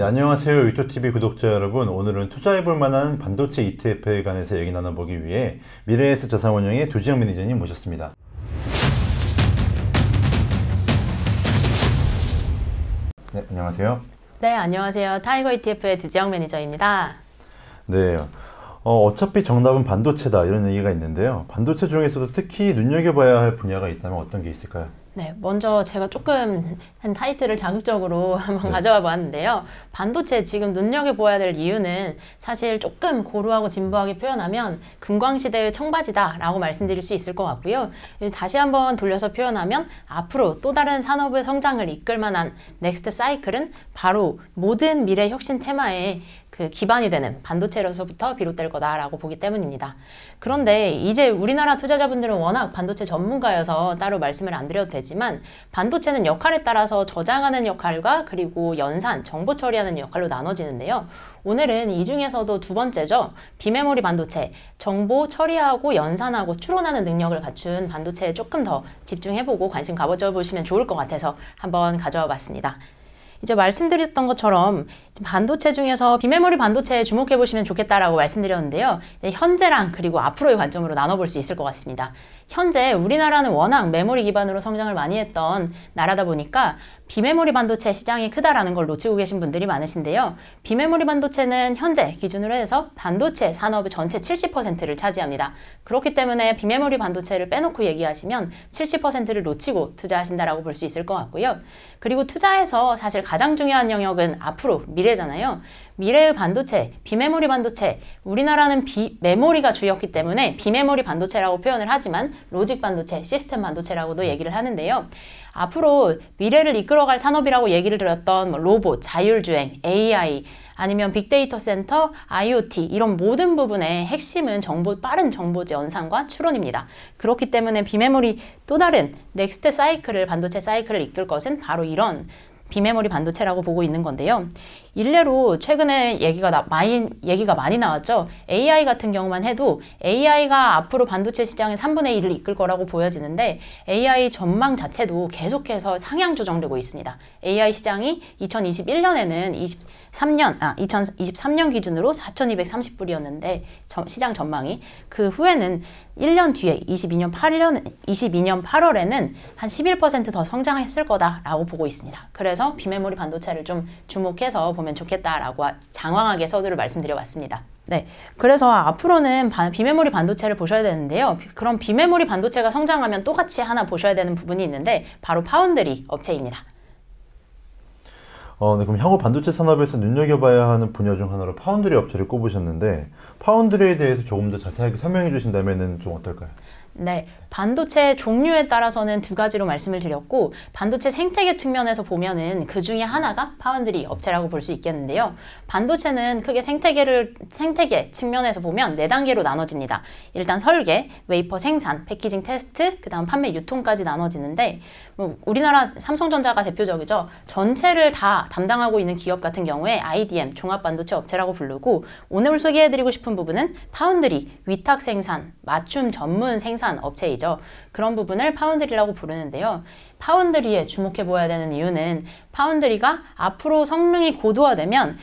네, 안녕하세요. 유토TV 구독자 여러분. 오늘은 투자해볼 만한 반도체 ETF에 관해서 얘기 나눠보기 위해 미래에셋 자산운용의 두지영 매니저님 모셨습니다. 네, 안녕하세요. 네, 안녕하세요. 타이거 ETF의 두지영 매니저입니다. 네, 어차피 정답은 반도체다 이런 얘기가 있는데요. 반도체 중에서도 특히 눈여겨봐야 할 분야가 있다면 어떤 게 있을까요? 네, 먼저 제가 조금 한 타이틀을 자극적으로 한번 가져와 보았는데요. 반도체 지금 눈여겨보아야 될 이유는 사실 조금 고루하고 진부하게 표현하면 금광시대의 청바지다 라고 말씀드릴 수 있을 것 같고요. 다시 한번 돌려서 표현하면 앞으로 또 다른 산업의 성장을 이끌 만한 넥스트 사이클은 바로 모든 미래 혁신 테마의 그 기반이 되는 반도체로서부터 비롯될 거다라고 보기 때문입니다. 그런데 이제 우리나라 투자자분들은 워낙 반도체 전문가여서 따로 말씀을 안 드려도 되지만 반도체는 역할에 따라서 저장하는 역할과 그리고 연산, 정보 처리하는 역할로 나눠지는데요. 오늘은 이 중에서도 두 번째죠. 비메모리 반도체, 정보 처리하고 연산하고 추론하는 능력을 갖춘 반도체에 조금 더 집중해보고 관심 가져보시면 좋을 것 같아서 한번 가져와 봤습니다. 이제 말씀드렸던 것처럼 반도체 중에서 비메모리 반도체에 주목해 보시면 좋겠다라고 말씀드렸는데요. 현재랑 그리고 앞으로의 관점으로 나눠볼 수 있을 것 같습니다. 현재 우리나라는 워낙 메모리 기반으로 성장을 많이 했던 나라다 보니까 비메모리 반도체 시장이 크다라는 걸 놓치고 계신 분들이 많으신데요. 비메모리 반도체는 현재 기준으로 해서 반도체 산업의 전체 70%를 차지합니다. 그렇기 때문에 비메모리 반도체를 빼놓고 얘기하시면 70%를 놓치고 투자하신다라고 볼 수 있을 것 같고요. 그리고 투자에서 사실 가장 중요한 영역은 앞으로 미래잖아요. 미래의 반도체, 비메모리 반도체, 우리나라는 메모리가 주였기 때문에 비메모리 반도체라고 표현을 하지만 로직 반도체, 시스템 반도체라고도 얘기를 하는데요. 앞으로 미래를 이끌어갈 산업이라고 얘기를 드렸던 로봇, 자율주행, AI, 아니면 빅데이터 센터, IoT 이런 모든 부분의 핵심은 빠른 정보 연산과 추론입니다. 그렇기 때문에 비메모리 또 다른 넥스트 사이클을, 반도체 사이클을 이끌 것은 바로 이런 비메모리 반도체라고 보고 있는 건데요. 일례로 최근에 얘기가 많이 나왔죠. AI 같은 경우만 해도 AI가 앞으로 반도체 시장의 3분의 1을 이끌 거라고 보여지는데 AI 전망 자체도 계속해서 상향 조정되고 있습니다. AI 시장이 2021년에는 2023년 기준으로 4,230불이었는데 시장 전망이 그 후에는 1년 뒤에 22년 8월에는 한 11% 더 성장했을 거다라고 보고 있습니다. 그래서 비메모리 반도체를 좀 주목해서 보면 좋겠다라고 장황하게 서두를 말씀드려봤습니다. 네, 그래서 앞으로는 비메모리 반도체를 보셔야 되는데요. 그럼 비메모리 반도체가 성장하면 또 같이 하나 보셔야 되는 부분이 있는데 바로 파운드리 업체입니다. 네, 그럼 향후 반도체 산업에서 눈여겨봐야 하는 분야 중 하나로 파운드리 업체를 꼽으셨는데 파운드리에 대해서 조금 더 자세하게 설명해 주신다면 좀 어떨까요? 네, 반도체 종류에 따라서는 두 가지로 말씀을 드렸고 반도체 생태계 측면에서 보면은 그 중에 하나가 파운드리 업체라고 볼 수 있겠는데요. 반도체는 크게 생태계 측면에서 보면 4단계로 나눠집니다. 일단 설계, 웨이퍼 생산, 패키징 테스트, 그 다음 판매 유통까지 나눠지는데 우리나라 삼성전자가 대표적이죠. 전체를 다 담당하고 있는 기업 같은 경우에 IDM, 종합반도체 업체라고 부르고 오늘 소개해드리고 싶은 부분은 파운드리, 위탁 생산, 맞춤 전문 생산 업체이죠. 그런 부분을 파운드리라고 부르는데요. 파운드리에 주목해 보아야 되는 이유는 파운드리가 앞으로 성능이 고도화되면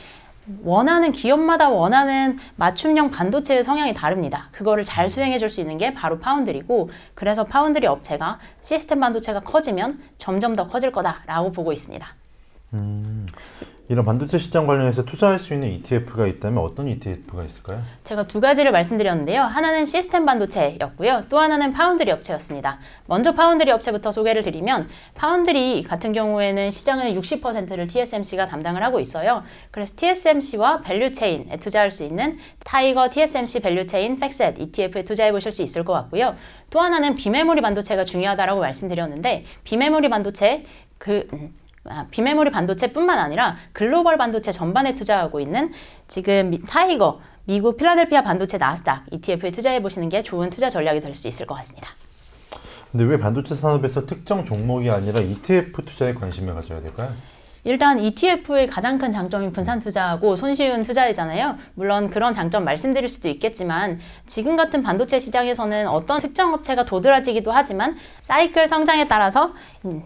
기업마다 원하는 맞춤형 반도체의 성향이 다릅니다. 그거를 잘 수행해 줄 수 있는 게 바로 파운드리고 그래서 파운드리 업체가 시스템 반도체가 커지면 점점 더 커질 거다라고 보고 있습니다. 이런 반도체 시장 관련해서 투자할 수 있는 ETF가 있다면 어떤 ETF가 있을까요? 제가 두 가지를 말씀드렸는데요. 하나는 시스템 반도체였고요. 또 하나는 파운드리 업체였습니다. 먼저 파운드리 업체부터 소개를 드리면 파운드리 같은 경우에는 시장의 60%를 TSMC가 담당을 하고 있어요. 그래서 TSMC와 밸류체인에 투자할 수 있는 타이거 TSMC 밸류체인 팩셋 ETF에 투자해 보실 수 있을 것 같고요. 또 하나는 비메모리 반도체가 중요하다고 말씀드렸는데 비메모리 반도체뿐만 아니라 글로벌 반도체 전반에 투자하고 있는 지금 타이거, 미국 필라델피아 반도체 나스닥 ETF에 투자해 보시는 게 좋은 투자 전략이 될 수 있을 것 같습니다. 근데 왜 반도체 산업에서 특정 종목이 아니라 ETF 투자에 관심을 가져야 될까요? 일단 ETF의 가장 큰 장점이 분산 투자하고 손쉬운 투자이잖아요. 물론 그런 장점 말씀드릴 수도 있겠지만 지금 같은 반도체 시장에서는 어떤 특정 업체가 도드라지기도 하지만 사이클 성장에 따라서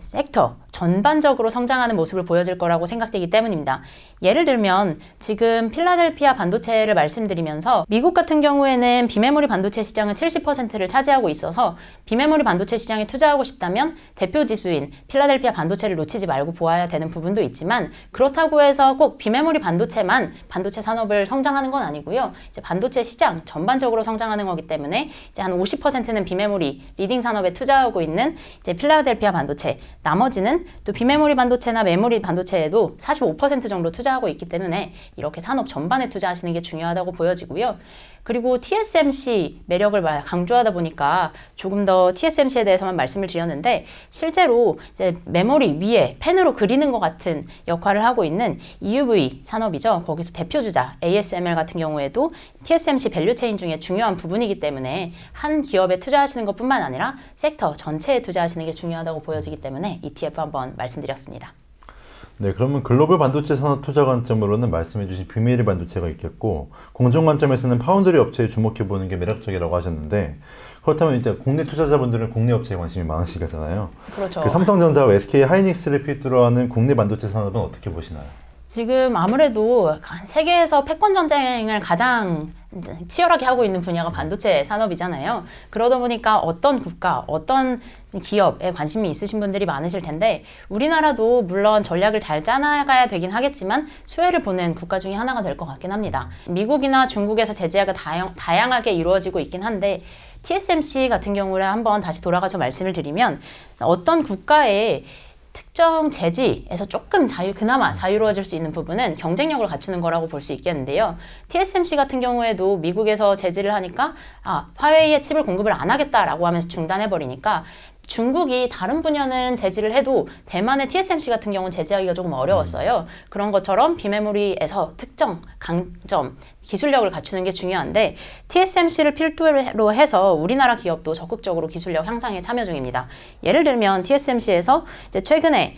섹터 전반적으로 성장하는 모습을 보여줄 거라고 생각되기 때문입니다. 예를 들면 지금 필라델피아 반도체를 말씀드리면서 미국 같은 경우에는 비메모리 반도체 시장은 70%를 차지하고 있어서 비메모리 반도체 시장에 투자하고 싶다면 대표 지수인 필라델피아 반도체를 놓치지 말고 보아야 되는 부분도 있지만 그렇다고 해서 꼭 비메모리 반도체만 반도체 산업을 성장하는 건 아니고요. 이제 반도체 시장 전반적으로 성장하는 거기 때문에 이제 한 50%는 비메모리 리딩 산업에 투자하고 있는 이제 필라델피아 반도체, 나머지는 또 비메모리 반도체나 메모리 반도체에도 45% 정도 투자하고 있기 때문에 이렇게 산업 전반에 투자하시는 게 중요하다고 보여지고요. 그리고 TSMC 매력을 강조하다 보니까 조금 더 TSMC에 대해서만 말씀을 드렸는데 실제로 이제 메모리 위에 펜으로 그리는 것 같은 역할을 하고 있는 EUV 산업이죠. 거기서 대표주자 ASML 같은 경우에도 TSMC 밸류체인 중에 중요한 부분이기 때문에 한 기업에 투자하시는 것뿐만 아니라 섹터 전체에 투자하시는 게 중요하다고 보여지기 때문에 ETF 한번 말씀드렸습니다. 네, 그러면 글로벌 반도체 산업 투자 관점으로는 말씀해주신 비메모리 반도체가 있겠고 공정 관점에서는 파운드리 업체에 주목해보는 게 매력적이라고 하셨는데 그렇다면 이제 국내 투자자분들은 국내 업체에 관심이 많으시잖아요. 그렇죠. 그 삼성전자와 SK 하이닉스를 필두로 하는 국내 반도체 산업은 어떻게 보시나요? 지금 아무래도 세계에서 패권 전쟁을 가장 치열하게 하고 있는 분야가 반도체 산업이잖아요. 그러다 보니까 어떤 국가, 어떤 기업에 관심이 있으신 분들이 많으실 텐데 우리나라도 물론 전략을 잘 짜나가야 되긴 하겠지만 수혜를 보는 국가 중에 하나가 될 것 같긴 합니다. 미국이나 중국에서 제재가 다양하게 이루어지고 있긴 한데 TSMC 같은 경우를 한번 다시 돌아가서 말씀을 드리면 어떤 국가에 특정 재지에서 조금 그나마 자유로워질 수 있는 부분은 경쟁력을 갖추는 거라고 볼 수 있겠는데요. TSMC 같은 경우에도 미국에서 제지를 하니까 화웨이에 칩을 공급을 안 하겠다라고 하면서 중단해버리니까 중국이 다른 분야는 제지를 해도 대만의 TSMC 같은 경우는 제지하기가 조금 어려웠어요. 그런 것처럼 비메모리에서 특정 강점, 기술력을 갖추는 게 중요한데 TSMC를 필두로 해서 우리나라 기업도 적극적으로 기술력 향상에 참여 중입니다. 예를 들면 TSMC에서 이제 최근에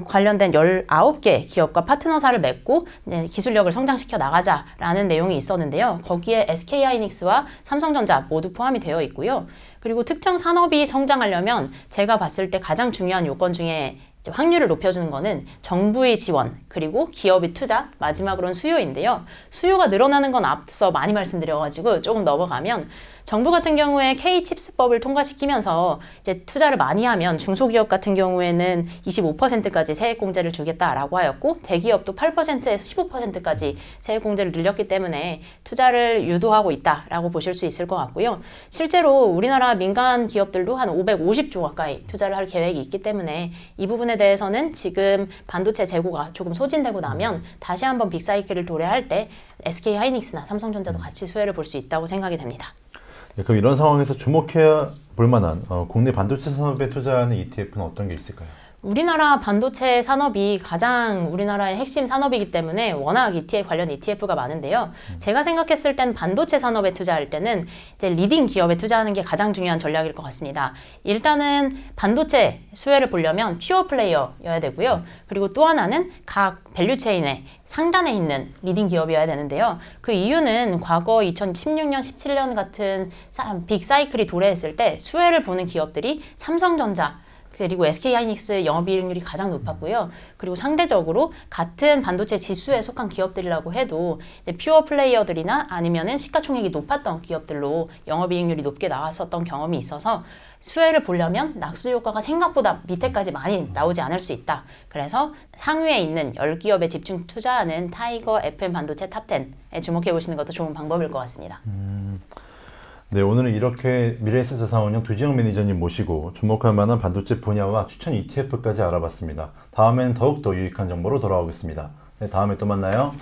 관련된 19개 기업과 파트너사를 맺고 기술력을 성장시켜 나가자라는 내용이 있었는데요. 거기에 SK하이닉스와 삼성전자 모두 포함이 되어 있고요. 그리고 특정 산업이 성장하려면 제가 봤을 때 가장 중요한 요건 중에 확률을 높여주는 거는 정부의 지원, 그리고 기업의 투자, 마지막으로는 수요인데요. 수요가 늘어나는 건 앞서 많이 말씀드려가지고 조금 넘어가면 정부 같은 경우에 K-칩스법을 통과시키면서 이제 투자를 많이 하면 중소기업 같은 경우에는 25%까지 세액공제를 주겠다라고 하였고 대기업도 8%에서 15%까지 세액공제를 늘렸기 때문에 투자를 유도하고 있다라고 보실 수 있을 것 같고요. 실제로 우리나라 민간 기업들도 한 550조 가까이 투자를 할 계획이 있기 때문에 이 부분에 대해서는 지금 반도체 재고가 조금 소진되고 나면 다시 한번 빅사이클을 도래할 때 SK하이닉스나 삼성전자도 같이 수혜를 볼 수 있다고 생각이 됩니다. 네, 그럼 이런 상황에서 주목해야 볼 만한 국내 반도체 산업에 투자하는 ETF는 어떤 게 있을까요? 우리나라 반도체 산업이 가장 우리나라의 핵심 산업이기 때문에 워낙 관련 ETF가 많은데요. 제가 생각했을 땐 반도체 산업에 투자할 때는 이제 리딩 기업에 투자하는 게 가장 중요한 전략일 것 같습니다. 일단은 반도체 수혜를 보려면 퓨어 플레이어여야 되고요. 그리고 또 하나는 각 밸류체인의 상단에 있는 리딩 기업이어야 되는데요. 그 이유는 과거 2016년, 17년 같은 빅사이클이 도래했을 때 수혜를 보는 기업들이 삼성전자, 그리고 SK하이닉스 영업이익률이 가장 높았고요. 그리고 상대적으로 같은 반도체 지수에 속한 기업들이라고 해도 이제 퓨어 플레이어들이나 아니면은 시가총액이 높았던 기업들로 영업이익률이 높게 나왔었던 경험이 있어서 수혜를 보려면 낙수 효과가 생각보다 밑에까지 많이 나오지 않을 수 있다. 그래서 상위에 있는 10기업에 집중 투자하는 타이거 FM 반도체 탑10에 주목해 보시는 것도 좋은 방법일 것 같습니다. 네, 오늘은 이렇게 미래에셋 자산운용 두지영 매니저님 모시고 주목할 만한 반도체 분야와 추천 ETF까지 알아봤습니다. 다음에는 더욱더 유익한 정보로 돌아오겠습니다. 네, 다음에 또 만나요.